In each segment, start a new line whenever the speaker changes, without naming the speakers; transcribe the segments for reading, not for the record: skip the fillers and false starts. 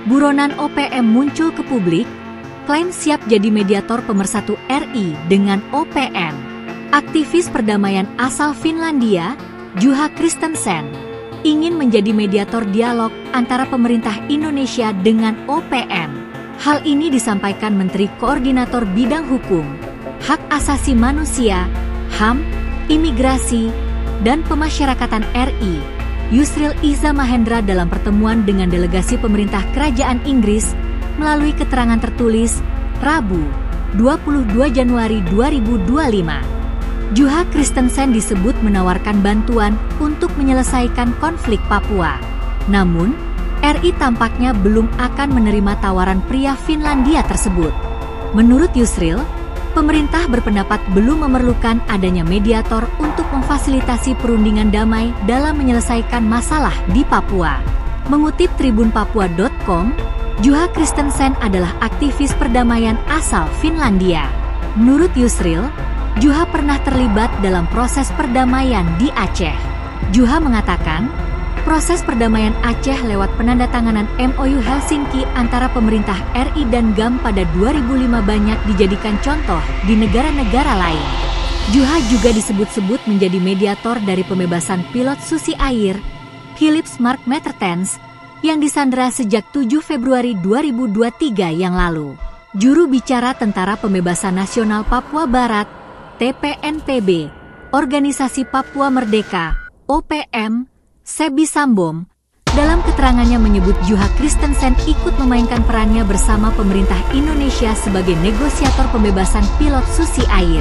Buronan OPM muncul ke publik, klaim siap jadi mediator pemersatu RI dengan OPM. Aktivis perdamaian asal Finlandia, Juha Kristensen, ingin menjadi mediator dialog antara pemerintah Indonesia dengan OPM. Hal ini disampaikan Menteri Koordinator Bidang Hukum, Hak Asasi Manusia, HAM, Imigrasi, dan Pemasyarakatan RI, Yusril Iza Mahendra dalam pertemuan dengan delegasi pemerintah Kerajaan Inggris melalui keterangan tertulis Rabu, 22 Januari 2025. Juha Kristensen disebut menawarkan bantuan untuk menyelesaikan konflik Papua. Namun, RI tampaknya belum akan menerima tawaran pria Finlandia tersebut. Menurut Yusril, pemerintah berpendapat belum memerlukan adanya mediator untuk memfasilitasi perundingan damai dalam menyelesaikan masalah di Papua. Mengutip tribunpapua.com, Juha Kristensen adalah aktivis perdamaian asal Finlandia. Menurut Yusril, Juha pernah terlibat dalam proses perdamaian di Aceh. Juha mengatakan, proses perdamaian Aceh lewat penandatanganan MOU Helsinki antara pemerintah RI dan GAM pada 2005 banyak dijadikan contoh di negara-negara lain. Juha juga disebut-sebut menjadi mediator dari pembebasan pilot Susi Air, Philips Mark Mertens, yang disandera sejak 7 Februari 2023 yang lalu. Juru bicara Tentara Pembebasan Nasional Papua Barat, TPNPB, Organisasi Papua Merdeka, OPM, Sebi Sambom, dalam keterangannya menyebut Juha Kristensen ikut memainkan perannya bersama pemerintah Indonesia sebagai negosiator pembebasan pilot Susi Air.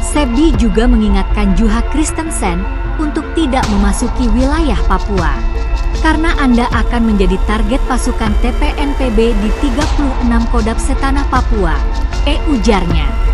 Sebi juga mengingatkan Juha Kristensen untuk tidak memasuki wilayah Papua, karena Anda akan menjadi target pasukan TPNPB di 36 Kodam Setanah Papua, ujarnya.